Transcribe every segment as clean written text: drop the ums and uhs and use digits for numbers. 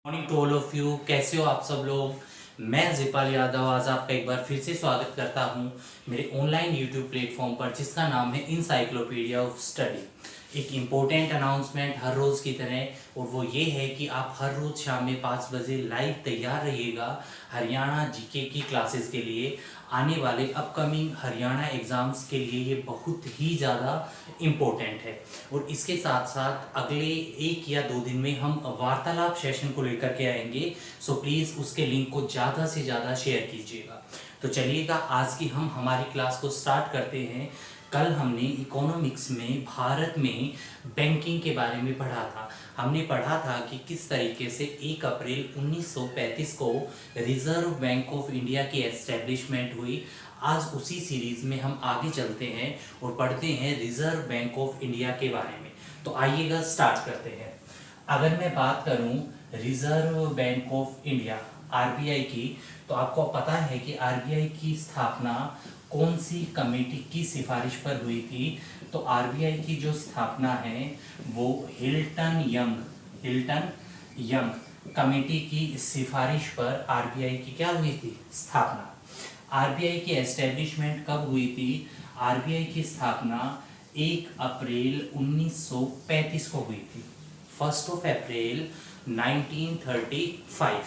Morning to all of you. कैसे हो आप सब लोग। मैं जिपाल यादव आज आपका एक बार फिर से स्वागत करता हूं मेरे ऑनलाइन यूट्यूब प्लेटफॉर्म पर जिसका नाम है इंसाइक्लोपीडिया ऑफ स्टडी। एक इम्पोर्टेंट अनाउंसमेंट हर रोज़ की तरह, और वो ये है कि आप हर रोज़ शाम में 5 बजे लाइव तैयार रहिएगा हरियाणा जीके की क्लासेस के लिए। आने वाले अपकमिंग हरियाणा एग्ज़ाम्स के लिए ये बहुत ही ज़्यादा इम्पोर्टेंट है। और इसके साथ साथ अगले 1 या 2 दिन में हम वार्तालाप सेशन को लेकर के आएंगे, सो प्लीज़ उसके लिंक को ज़्यादा से ज़्यादा शेयर कीजिएगा। तो चलिएगा आज की हम हमारी क्लास को स्टार्ट करते हैं। कल हमने इकोनॉमिक्स में भारत में बैंकिंग के बारे में पढ़ा था। हमने पढ़ा था कि किस तरीके से 1 अप्रैल 1935 को रिजर्व बैंक ऑफ इंडिया की एस्टेब्लिशमेंट हुई। आज उसी सीरीज में हम आगे चलते हैं और पढ़ते हैं रिजर्व बैंक ऑफ इंडिया के बारे में। तो आइएगा स्टार्ट करते हैं। अगर मैं बात करूं reserve bank of India RBI की, तो आपको पता है कि आरबीआई की स्थापना कौन सी कमेटी की सिफारिश पर हुई थी। तो आरबीआई की जो स्थापना है वो हिल्टन यंग कमेटी की सिफारिश पर आरबीआई की क्या हुई थी, स्थापना। आरबीआई की एस्टेब्लिशमेंट कब हुई थी? आरबीआई की स्थापना 1 अप्रैल 1935 को हुई थी। 1 अप्रैल 1935।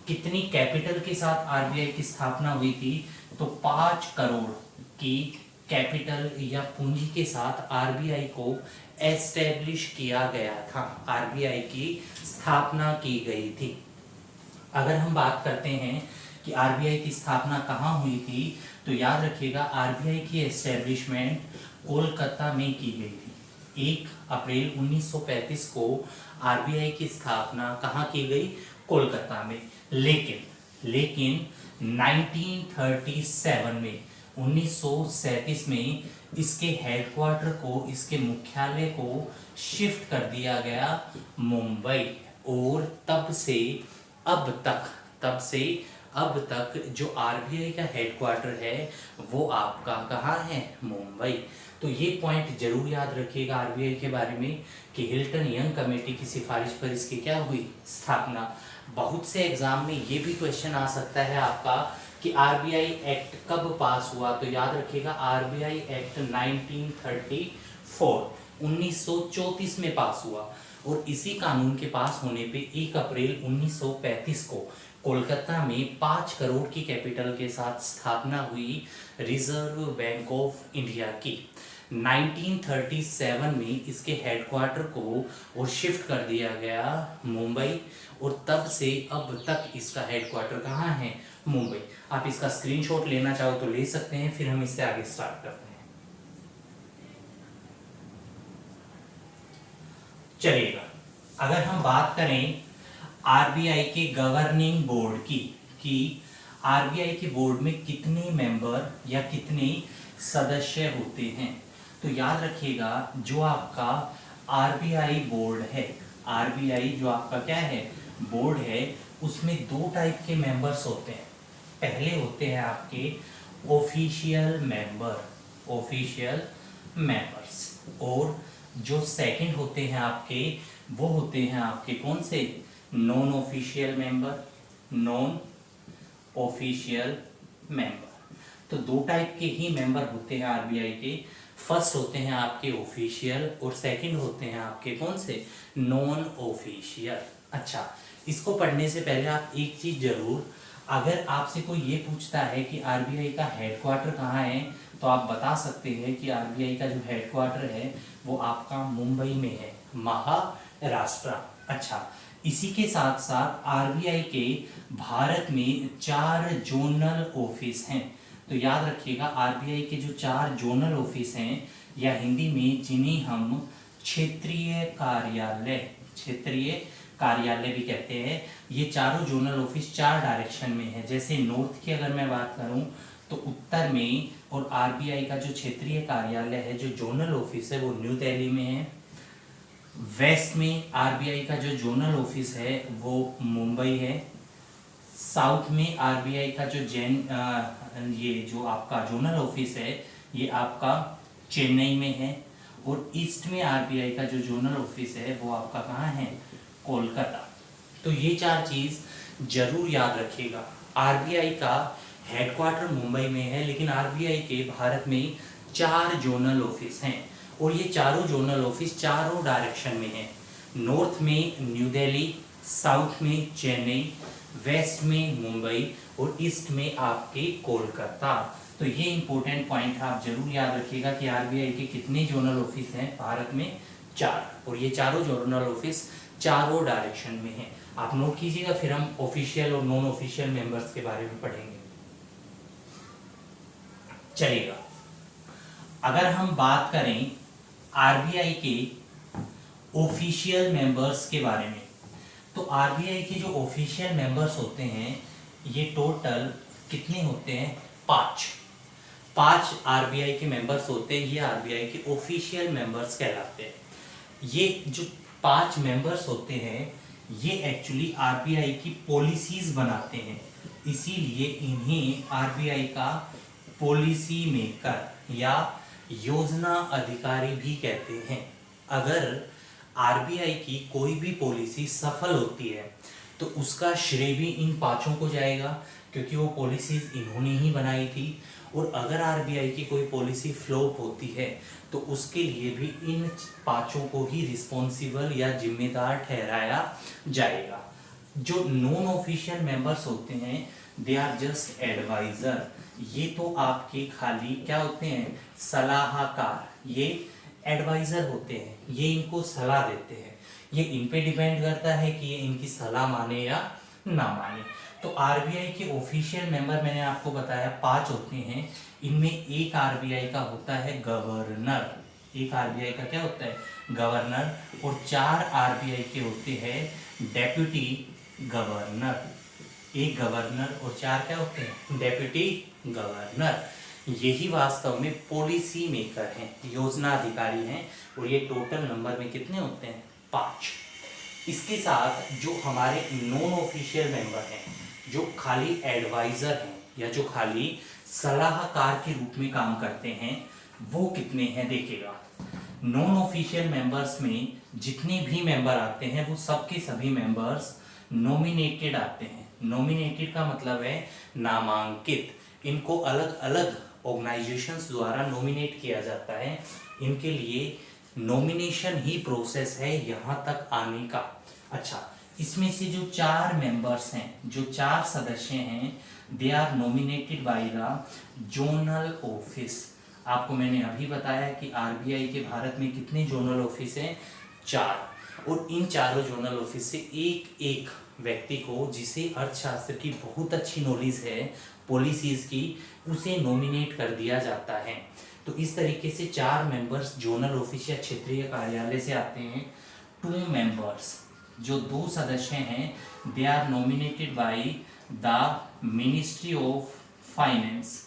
कितनी कैपिटल के साथ आरबीआई की स्थापना हुई थी? तो 5 करोड़ की कैपिटल या पूंजी के साथ आरबीआई को एस्टेब्लिश किया गया था, आरबीआई की स्थापना की गई थी। अगर हम बात करते हैं कि आरबीआई की स्थापना कहाँ हुई थी, तो याद रखिएगा आरबीआई की एस्टेब्लिशमेंट कोलकाता में की गई थी। 1 अप्रैल 1935 को आरबीआई की स्थापना कहाँ की गई? कोलकाता में। लेकिन 1937 में इसके हेडक्वार्टर को, इसके मुख्यालय को शिफ्ट कर दिया गया मुंबई। और तब से अब तक जो आरबीआई का हेडक्वार्टर है वो आपका कहाँ है? मुंबई। तो ये पॉइंट जरूर याद रखिएगा आरबीआई के बारे में कि हिल्टन यंग कमेटी की सिफारिश पर इसकी क्या हुई? स्थापना। बहुत से एग्जाम में ये भी क्वेश्चन आ सकता है आपका कि आरबीआई एक्ट कब पास हुआ। तो याद रखिएगा आरबीआई एक्ट 1934 में पास हुआ। और इसी कानून के पास होने पे 1 अप्रैल 1935 को कोलकाता में 5 करोड़ की कैपिटल के साथ स्थापना हुई रिजर्व बैंक ऑफ इंडिया की। 1937 में इसके हेडक्वार्टर को और शिफ्ट कर दिया गया मुंबई। और तब से अब तक इसका हेडक्वार्टर कहाँ है? मुंबई। आप इसका स्क्रीनशॉट लेना चाहो तो ले सकते हैं, फिर हम इससे आगे स्टार्ट करते हैं। चलिएगा, अगर हम बात करें आरबीआई के गवर्निंग बोर्ड की कि आरबीआई के बोर्ड में कितने मेंबर या कितने सदस्य होते हैं, तो याद रखिएगा जो आपका आरबीआई बोर्ड है, आरबीआई जो आपका क्या है? बोर्ड है, उसमें 2 टाइप के मेंबर्स होते हैं। पहले होते हैं आपके ऑफिशियल मेंबर्स, और जो सेकंड होते हैं आपके, वो होते हैं आपके कौन से? Non official member. तो 2 टाइप के ही मेंबर होते हैं आरबीआई के। फर्स्ट होते हैं आपके ऑफिशियल और सेकंड होते हैं आपके कौन से? Non official. अच्छा, इसको पढ़ने से पहले आप एक चीज जरूर, अगर आपसे कोई ये पूछता है कि आरबीआई का हेडक्वार्टर कहाँ है, तो आप बता सकते हैं कि आरबीआई का जो हेडक्वार्टर है वो आपका मुंबई में है, महाराष्ट्र। अच्छा, इसी के साथ साथ आरबीआई के भारत में 4 जोनल ऑफिस हैं। तो याद रखिएगा आरबीआई के जो 4 जोनल ऑफिस हैं, या हिंदी में जिन्हें हम क्षेत्रीय कार्यालय भी कहते हैं, ये चारों जोनल ऑफिस 4 डायरेक्शन में है। जैसे नॉर्थ की अगर मैं बात करूं तो उत्तर में, और आरबीआई का जो क्षेत्रीय कार्यालय है, जो जोनल ऑफिस है, वो न्यू दिल्ली में है। वेस्ट में आरबीआई का जो जोनल ऑफिस है वो मुंबई है। साउथ में आरबीआई का जो ये जो आपका जोनल ऑफिस है ये आपका चेन्नई में है। और ईस्ट में आरबीआई का जो जोनल ऑफिस है वो आपका कहाँ है? कोलकाता। तो ये 4 चीज जरूर याद रखिएगा। आरबीआई का हेडक्वार्टर मुंबई में है, लेकिन आरबीआई के भारत में 4 जोनल ऑफिस हैं और ये चारों जोनल ऑफिस चारों डायरेक्शन में हैं। नॉर्थ में न्यू दिल्ली, साउथ में चेन्नई, वेस्ट में मुंबई और ईस्ट में आपके कोलकाता। तो ये इंपॉर्टेंट पॉइंट आप जरूर याद रखिएगा कि आरबीआई के कितने जोनल ऑफिस हैं भारत में, 4, और ये चारों जोनल ऑफिस चारों डायरेक्शन में हैं। आप नोट कीजिएगा, फिर हम ऑफिशियल और नॉन ऑफिशियल मेंबर्स के बारे में पढ़ेंगे। चलिएगा, अगर हम बात करें आरबीआई के ऑफिशियल मेंबर्स के बारे में, तो आरबीआई के जो ऑफिशियल मेंबर्स होते हैं ये टोटल कितने होते हैं, 5 आरबीआई के मेंबर्स होते हैं। ये आरबीआई के ऑफिशियल मेंबर्स कहलाते हैं। ये जो 5 मेंबर्स होते हैं ये एक्चुअली आरबीआई की पॉलिसीज बनाते हैं, इसीलिए इन्हें आरबीआई का पॉलिसी मेकर या योजना अधिकारी भी कहते हैं। अगर आरबीआई की कोई भी पॉलिसी सफल होती है तो उसका श्रेय भी इन 5 को जाएगा, क्योंकि वो पॉलिसीज इन्होंने ही बनाई थी। और अगर आरबीआई की कोई पॉलिसी फ्लॉप होती है तो उसके लिए भी इन 5 को ही रिस्पॉन्सिबल या जिम्मेदार ठहराया जाएगा। जो नॉन ऑफिशियल मेंबर्स होते हैं दे आर जस्ट एडवाइजर। ये तो आपके खाली क्या होते हैं, सलाहकार। ये एडवाइजर होते हैं, ये इनको सलाह देते हैं। ये इन पे डिपेंड करता है कि ये इनकी सलाह माने या ना माने। तो आरबीआई के ऑफिशियल मेंबर मैंने आपको बताया 5 होते हैं। इनमें एक आरबीआई का होता है गवर्नर, एक आरबीआई का क्या होता है, गवर्नर, और 4 आरबीआई के होते हैं डेप्यूटी गवर्नर। एक गवर्नर और 4 क्या होते हैं, डेप्यूटी गवर्नर। यही वास्तव में पॉलिसी मेकर हैं, योजना अधिकारी हैं, और ये टोटल नंबर में कितने होते हैं, 5। इसके साथ जो हमारे नॉन ऑफिशियल मेंबर हैं, जो खाली एडवाइजर हैं या जो खाली सलाहकार के रूप में काम करते हैं, वो कितने हैं देखिएगा। नॉन ऑफिशियल मेंबर्स में जितने भी मेंबर आते हैं वो सब के सभी मेंबर्स नॉमिनेटेड आते हैं। नॉमिनेटेड का मतलब है नामांकित। इनको अलग अलग ऑर्गेनाइजेशंस द्वारा नॉमिनेट किया जाता है। इनके लिए नॉमिनेशन ही प्रोसेस है यहाँ तक आने का। अच्छा, इसमें से जो 4 मेंबर्स हैं, जो 4 सदस्य हैं, they are nominated by the zonal office. आपको मैंने अभी बताया कि आरबीआई के भारत में कितने जोनल ऑफिस हैं, 4। और इन चारों जोनल ऑफिस से एक एक व्यक्ति को, जिसे अर्थशास्त्र की बहुत अच्छी नॉलेज है, पॉलिसीज की, उसे नॉमिनेट कर दिया जाता है। तो इस तरीके से 4 मेंबर्स जोनल ऑफिस या क्षेत्रीय कार्यालय से आते हैं। 2 मेंबर्स, जो 2 सदस्य हैं, they are nominated by the ministry of finance.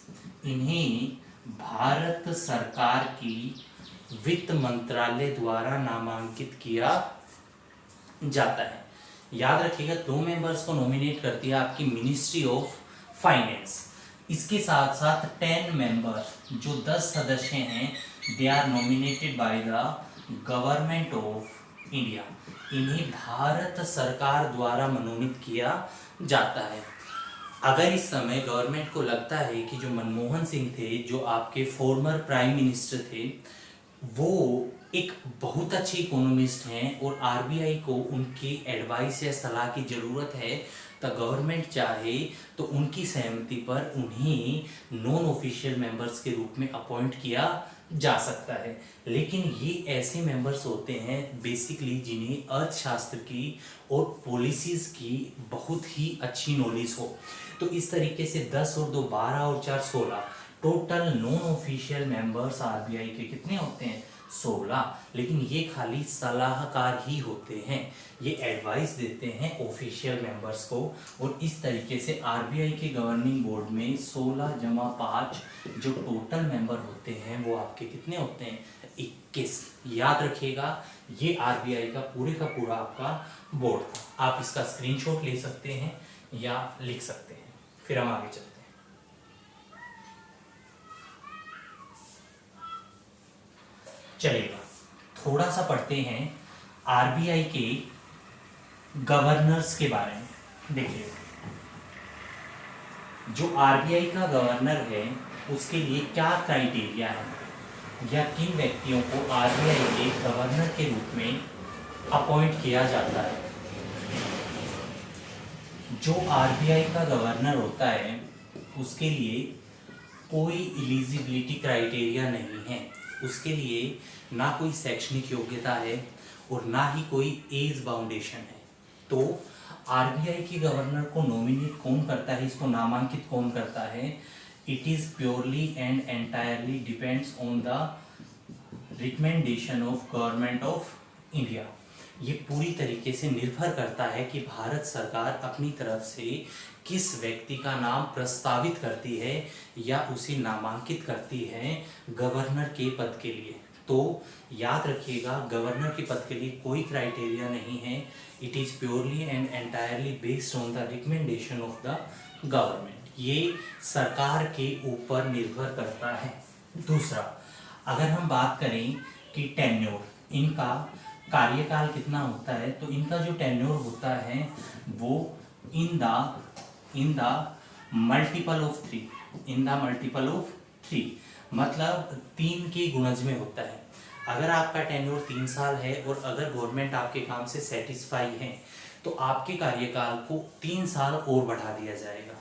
इन्हें भारत सरकार की वित्त मंत्रालय द्वारा नामांकित किया जाता है। याद रखिएगा, 2 मेंबर्स को नॉमिनेट करती है आपकी मिनिस्ट्री ऑफ फाइनेंस। इसके साथ साथ 10 मेंबर, जो 10 सदस्य हैं, they are nominated by the government of India. इन्हें भारत सरकार द्वारा मनोनीत किया जाता है। अगर इस समय गवर्नमेंट को लगता है कि जो मनमोहन सिंह थे, जो आपके फॉर्मर प्राइम मिनिस्टर थे, वो एक बहुत अच्छे इकोनॉमिस्ट हैं और आरबीआई को उनकी एडवाइस या सलाह की ज़रूरत है, तो गवर्नमेंट चाहे तो उनकी सहमति पर उन्हें नॉन ऑफिशियल मेंबर्स के रूप में अपॉइंट किया जा सकता है। लेकिन ये ऐसे मेंबर्स होते हैं बेसिकली जिन्हें अर्थशास्त्र की और पॉलिसीज़ की बहुत ही अच्छी नॉलेज हो। तो इस तरीके से 10 और 2 12 और 4 16 total non official members RBI के कितने होते हैं, 16। लेकिन ये खाली सलाहकार ही होते हैं, ये एडवाइस देते हैं ऑफिशियल मेंबर्स को। और इस तरीके से आरबीआई के गवर्निंग बोर्ड में 16 जमा 5 जो टोटल मेंबर होते हैं वो आपके कितने होते हैं, 21। याद रखिएगा, ये आरबीआई का पूरा आपका बोर्ड था। आप इसका स्क्रीनशॉट ले सकते हैं या लिख सकते हैं। फिर हम आगे चलते हैं। चलिएगा, थोड़ा सा पढ़ते हैं आरबीआई के गवर्नर्स के बारे में देखिए, जो आरबीआई का गवर्नर है उसके लिए क्या क्राइटेरिया है या किन व्यक्तियों को आरबीआई के गवर्नर के रूप में अपॉइंट किया जाता है। जो आरबीआई का गवर्नर होता है उसके लिए कोई एलिजिबिलिटी क्राइटेरिया नहीं है, उसके लिए ना कोई शैक्षणिक योग्यता है और ना ही कोई एज बाउंडेशन है। तो आरबीआई के गवर्नर को नॉमिनेट कौन करता है, इसको नामांकित कौन करता है, it is purely and entirely depends on the recommendation of government of India. ये पूरी तरीके से निर्भर करता है कि भारत सरकार अपनी तरफ से किस व्यक्ति का नाम प्रस्तावित करती है या उसे नामांकित करती है गवर्नर के पद के लिए। तो याद रखिएगा, गवर्नर के पद के लिए कोई क्राइटेरिया नहीं है, it is purely and entirely based on the recommendation of the government. ये सरकार के ऊपर निर्भर करता है। दूसरा, अगर हम बात करें कि टेन्योर, इनका कार्यकाल कितना होता है, तो इनका जो टेन्योर होता है वो in the multiple of three, मतलब 3 के गुणज में होता है। अगर आपका टेन्योर 3 साल है और अगर गवर्नमेंट आपके काम से सेटिस्फाई है तो आपके कार्यकाल को 3 साल और बढ़ा दिया जाएगा।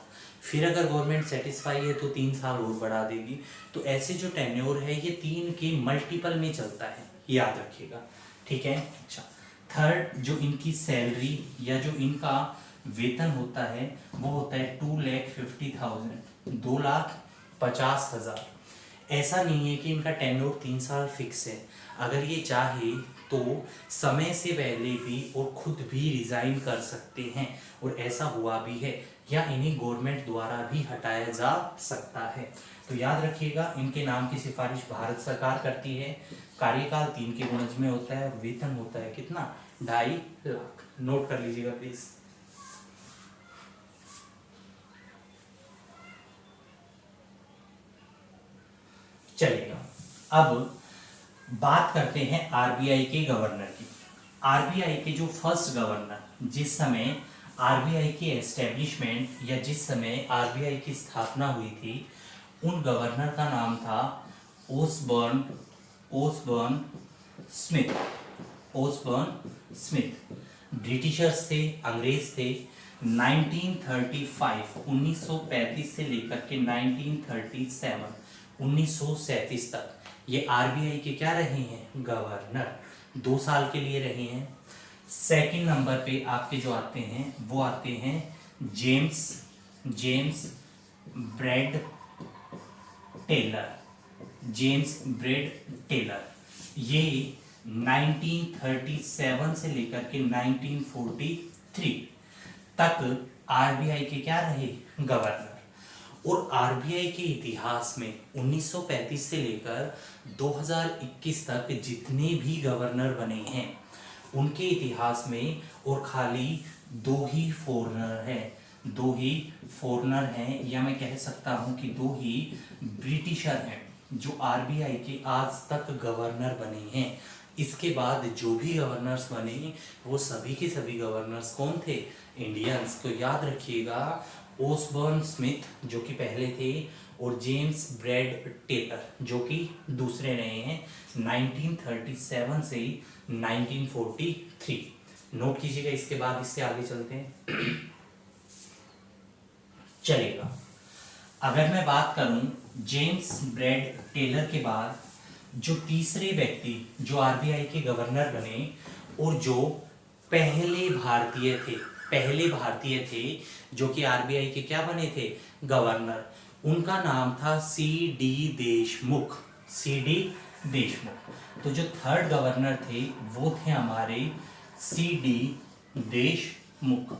फिर अगर गवर्नमेंट सेटिस्फाई है तो 3 साल और बढ़ा देगी। तो ऐसे जो टेन्योर है ये 3 के मल्टीपल में चलता है, याद रखिएगा, ठीक है। अच्छा, थर्ड, जो इनकी सैलरी या जो इनका वेतन होता है वो होता है 2,50,000, 2,50,000। ऐसा नहीं है कि इनका टेन्योर 3 साल फिक्स है, अगर ये चाहे तो समय से पहले भी और खुद भी रिजाइन कर सकते हैं और ऐसा हुआ भी है, या इन्हें गवर्नमेंट द्वारा भी हटाया जा सकता है। तो याद रखिएगा, इनके नाम की सिफारिश भारत सरकार करती है, कार्यकाल 3 के गुणज में होता है, वेतन होता है कितना, 2.5 लाख। नोट कर लीजिएगा प्लीज। चलेगा, अब बात करते हैं आरबीआई के गवर्नर की। आरबीआई के जो फर्स्ट गवर्नर, जिस समय आरबीआई की एस्टेब्लिशमेंट या जिस समय आरबीआई की स्थापना हुई थी, उन गवर्नर का नाम था ओसबर्न स्मिथ। ब्रिटिशर्स थे, अंग्रेज थे। 1935 से लेकर के 1937 तक ये आरबीआई के क्या रहे हैं, गवर्नर। 2 साल के लिए रहे हैं। सेकंड नंबर पे आपके जो आते हैं वो आते हैं जेम्स ब्रेड टेलर। ये 1937 से लेकर के 1943 तक आरबीआई के क्या रहे, गवर्नर। और आरबीआई के इतिहास में 1935 से लेकर 2021 तक जितने भी गवर्नर बने हैं उनके इतिहास में और खाली 2 ही फॉरेनर हैं, या मैं कह सकता हूं कि 2 ही ब्रिटिशर हैं जो आरबीआई के आज तक गवर्नर बने हैं। इसके बाद जो भी गवर्नर्स बने वो सभी के सभी गवर्नर्स कौन थे, इंडियंस। तो याद रखिएगा, ओसबर्न स्मिथ जो कि पहले थे और जेम्स ब्रेड टेलर जो कि दूसरे रहे हैं 1937 से 1943। नोट कीजिएगा, इसके बाद इससे आगे चलते हैं। चलेगा, अगर मैं बात करूं जेम्स ब्रेड टेलर के बाद जो तीसरे व्यक्ति जो आरबीआई के गवर्नर बने और जो पहले भारतीय थे जो कि आरबीआई के क्या बने थे, गवर्नर, उनका नाम था सी.डी. देशमुख। तो जो थर्ड गवर्नर थे वो थे हमारे सी.डी. देशमुख।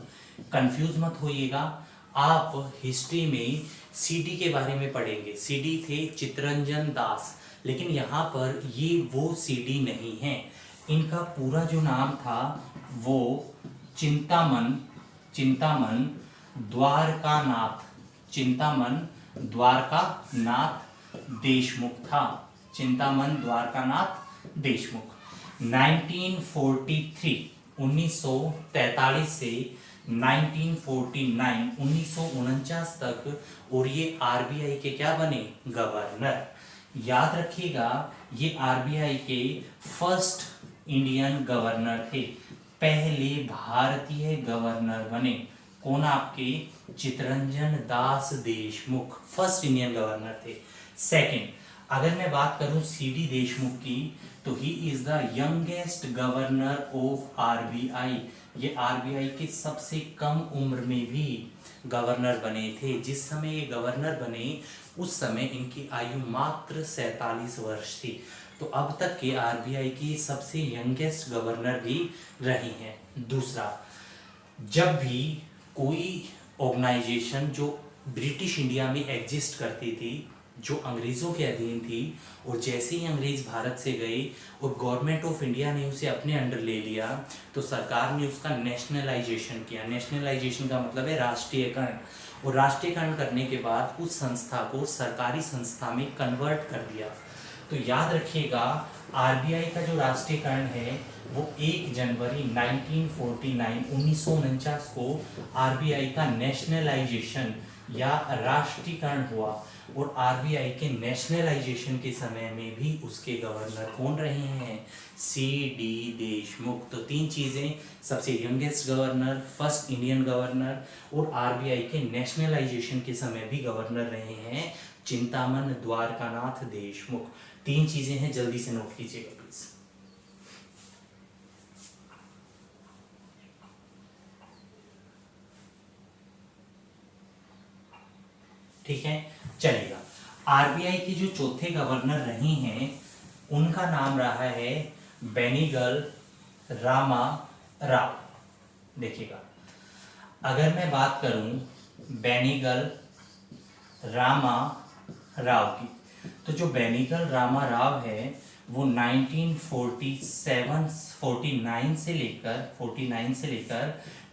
कंफ्यूज मत होइएगा, आप हिस्ट्री में सीडी के बारे में पढ़ेंगे। सीडी थे चित्तरंजन दास, लेकिन यहाँ पर ये वो सीडी नहीं है। इनका पूरा जो नाम था वो चिंतामन द्वारकानाथ देशमुख था। चिंतामन द्वारकानाथ देशमुख। 1943 1943 से 1949 1949 तक, और ये आरबीआई के क्या बने, गवर्नर। याद रखिएगा ये आरबीआई के फर्स्ट इंडियन गवर्नर थे, पहले भारतीय गवर्नर बने। कौन, आपके Chittaranjan Das Deshmukh first Indian governor थे। सेकंड, अगर मैं बात करूं सीडी देशमुख की, तो he is the youngest governor of RBI. ये आरबीआई के सबसे कम उम्र में भी गवर्नर बने थे। जिस समय ये गवर्नर बने उस समय इनकी आयु मात्र 47 वर्ष थी। तो अब तक के आरबीआई की सबसे यंगेस्ट गवर्नर भी रही हैं। दूसरा, जब भी कोई ऑर्गेनाइजेशन जो ब्रिटिश इंडिया में एग्जिस्ट करती थी, जो अंग्रेज़ों के अधीन थी, और जैसे ही अंग्रेज़ भारत से गए और गवर्नमेंट ऑफ इंडिया ने उसे अपने अंडर ले लिया, तो सरकार ने उसका नेशनलाइजेशन किया। नेशनलाइजेशन का मतलब है राष्ट्रीयकरण, और राष्ट्रीयकरण करने के बाद उस संस्था को सरकारी संस्था में कन्वर्ट कर दिया। तो याद रखिएगा आरबीआई का जो राष्ट्रीयकरण है वो 1 जनवरी 1949 को आरबीआई का नेशनलाइजेशन या राष्ट्रीयकरण हुआ। और आरबीआई के नेशनलाइजेशन के समय में भी उसके गवर्नर कौन रहे हैं, सी डी देशमुख। तो 3 चीजें, सबसे youngest governor, first Indian governor, और आरबीआई के नेशनलाइजेशन के समय भी गवर्नर रहे हैं चिंतामन द्वारकानाथ देशमुख। 3 चीजें हैं, जल्दी से नोट कीजिएगा प्लीज। ठीक है, चलेगा। आरबीआई के जो चौथे गवर्नर रहे हैं उनका नाम रहा है बेनीगल रामा राव। देखिएगा, अगर मैं बात करूं बेनीगल रामा राव की, तो जो बेनीगल रामा राव है वो 1949 से लेकर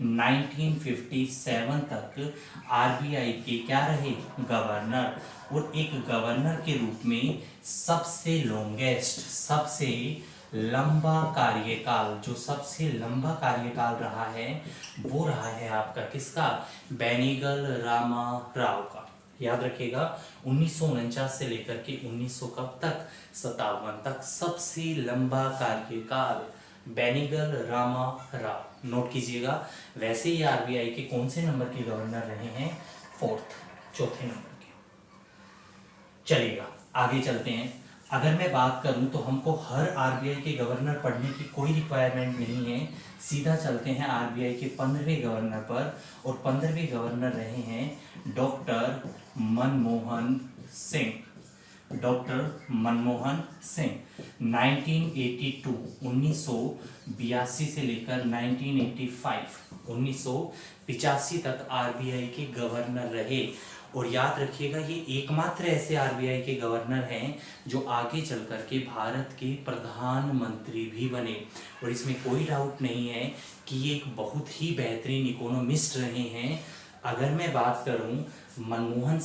1957 तक आरबीआई के क्या रहे, गवर्नर। और एक गवर्नर के रूप में सबसे लॉन्गेस्ट, सबसे लंबा कार्यकाल, जो सबसे लंबा कार्यकाल रहा है वो रहा है आपका किसका, बेनीगल रामा राव का। याद रखिएगा 1949 से लेकर के 1900 कब तक, 57 तक, सबसे लंबा कार्यकाल बेनीगल रामा राव। नोट कीजिएगा। वैसे ही आरबीआई के कौन से नंबर के गवर्नर रहे हैं, 4th, चौथे नंबर के। चलिएगा आगे चलते हैं। अगर मैं बात करूं तो हमको हर आरबीआई के गवर्नर पढ़ने की कोई रिक्वायरमेंट नहीं है, सीधा चलते हैं आरबीआई के 15वें गवर्नर पर। और 15वें गवर्नर रहे हैं डॉक्टर मनमोहन सिंह। डॉक्टर मनमोहन सिंह 1982 से लेकर 1985 तक आरबीआई के गवर्नर रहे। और याद रखिएगा ये एकमात्र ऐसे आरबीआई के गवर्नर हैं जो आगे चल करके भारत के प्रधानमंत्री भी बने। और इसमें कोई डाउट नहीं है कि ये एक बहुत ही बेहतरीन इकोनॉमिस्ट रहे हैं। अगर मैं बात करूं मनमोहन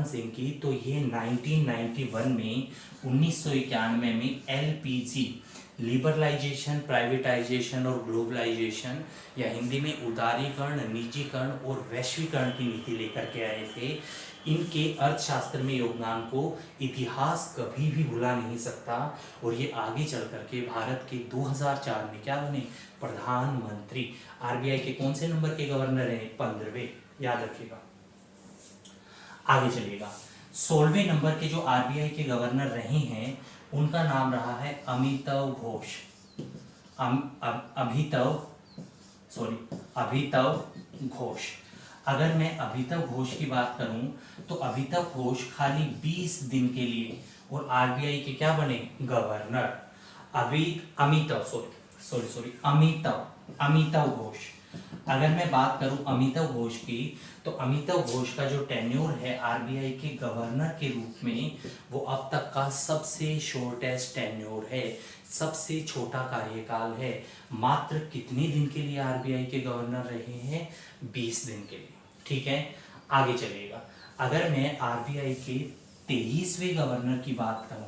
सिंह की तो ये 1991 में 1991 में एलपीजी, लिबरलाइजेशन, प्राइवेटाइजेशन और ग्लोबलाइजेशन, या हिंदी में उदारीकरण, निजीकरण और वैश्वीकरण की नीति लेकर के आए थे। इनके अर्थशास्त्र में योगदान को इतिहास कभी भी भुला नहीं सकता। और ये आगे चल करके भारत के 2004 में क्या बने, प्रधानमंत्री। आरबीआई के कौन से नंबर के गवर्नर हैं, 15वें। याद रखिएगा। आगे चलिएगा। 16वें नंबर के जो आरबीआई के गवर्नर रहे हैं उनका नाम रहा है अमिताव घोष। अभितव घोष। अगर मैं अभितव घोष की बात करूं तो अभितव घोष खाली 20 दिन के लिए और आरबीआई के क्या बने, गवर्नर। अमिताव घोष। अगर मैं बात करूं अमिताव घोष की, तो अमिताव घोष का जो टेन्योर है आरबीआई के गवर्नर के रूप में वो अब तक का सबसे शॉर्टेस्ट टेन्योर है, सबसे छोटा कार्यकाल है। मात्र कितने दिन के लिए आरबीआई के गवर्नर रहे हैं, 20 दिन के लिए। ठीक है, आगे चलिएगा। अगर मैं आरबीआई के 23वें गवर्नर की बात करूं,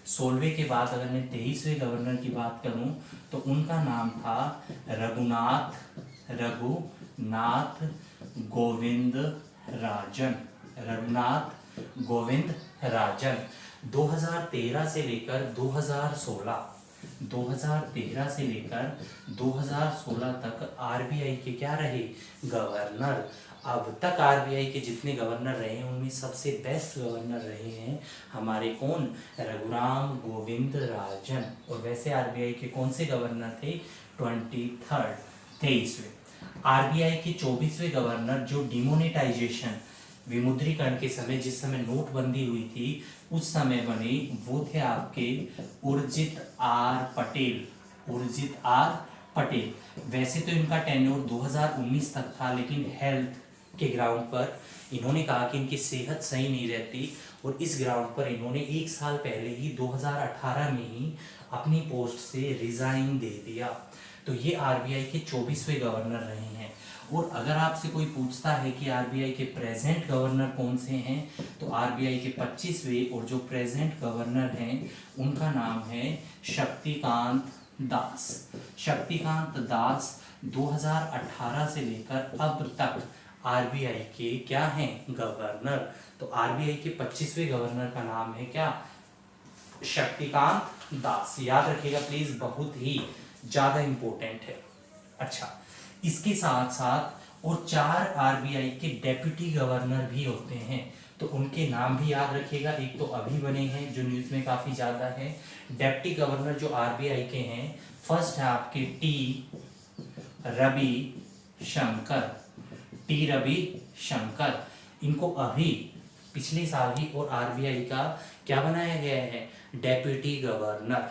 16वें के बाद अगर मैं 23वें गवर्नर की बात करूं तो उनका नाम था रघुनाथ गोविंद राजन। रघुनाथ गोविंद राजन 2013 से लेकर 2016 तक आरबीआई के क्या रहे, गवर्नर। अब तक आरबीआई के जितने गवर्नर रहे हैं उनमें सबसे बेस्ट गवर्नर रहे हैं हमारे कौन, रघुराम गोविंद राजन। और वैसे आरबीआई के कौन से गवर्नर थे, 23वें। आरबीआई के 24वें गवर्नर जो डिमोनेटाइजेशन, विमुद्रीकरण के समय, जिस समय नोटबंदी हुई थी उस समय बने, वो थे आपके उर्जित आर पटेल। वैसे तो इनका टेन्योर 2019 तक था, लेकिन हेल्थ के ग्राउंड पर इन्होंने कहा कि इनकी सेहत सही नहीं रहती और इस ग्राउंड पर इन्होंने 1 साल पहले ही 2018 में ही अपनी पोस्ट से रिजाइन दे दिया। तो ये आरबीआई के 24वें गवर्नर रहे हैं। और अगर आपसे कोई पूछता है कि आरबीआई के प्रेजेंट गवर्नर कौन से हैं, तो आरबीआई के 25वें और जो प्रेजेंट गवर्नर हैं उनका नाम है शक्तिकांत दास 2018 से लेकर अब तक आरबीआई के क्या हैं, गवर्नर। तो आरबीआई के 25वें गवर्नर का नाम है क्या, शक्तिकांत दास। याद रखिएगा प्लीज, बहुत ही ज्यादा इंपॉर्टेंट है। अच्छा, इसके साथ साथ और 4 आरबीआई के डेप्यूटी गवर्नर भी होते हैं, तो उनके नाम भी याद रखिएगा। एक तो अभी बने हैं जो न्यूज में काफी ज्यादा है, डेप्टी गवर्नर जो आरबीआई के हैं, फर्स्ट है आपके टी रविशंकर। इनको अभी पिछले साल ही और आरबीआई का क्या बनाया गया है, डेप्यूटी गवर्नर।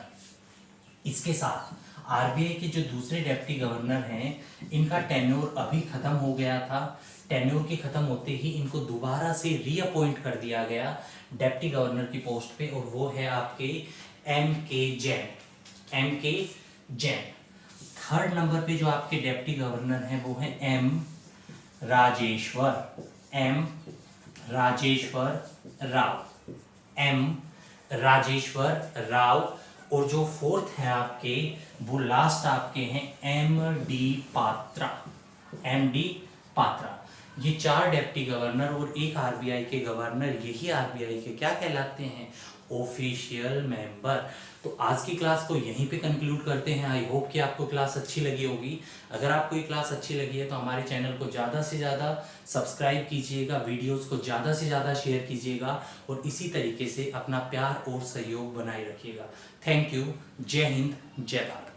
इसके साथ आरबीआई के जो दूसरे डेप्टी गवर्नर हैं, इनका टेन्योर अभी खत्म हो गया था। टेन्योर के खत्म होते ही इनको दोबारा से रीअपॉइंट कर दिया गया डेप्टी गवर्नर की पोस्ट पे, और वो है आपके एम के जैन। थर्ड नंबर पे जो आपके डेप्टी गवर्नर हैं वो है एम राजेश्वर राव। और जो फोर्थ है आपके, वो लास्ट आपके हैं एम डी पात्रा। ये 4 डेप्टी गवर्नर और एक आरबीआई के गवर्नर, यही आरबीआई के क्या कहलाते हैं, ऑफिशियल मेंबर। तो आज की क्लास को यहीं पे कंक्लूड करते हैं। आई होप कि आपको क्लास अच्छी लगी होगी। अगर आपको ये क्लास अच्छी लगी है तो हमारे चैनल को ज़्यादा से ज़्यादा सब्सक्राइब कीजिएगा, वीडियोस को ज़्यादा से ज़्यादा शेयर कीजिएगा और इसी तरीके से अपना प्यार और सहयोग बनाए रखिएगा। Thank you. जय हिंद, जय भारत।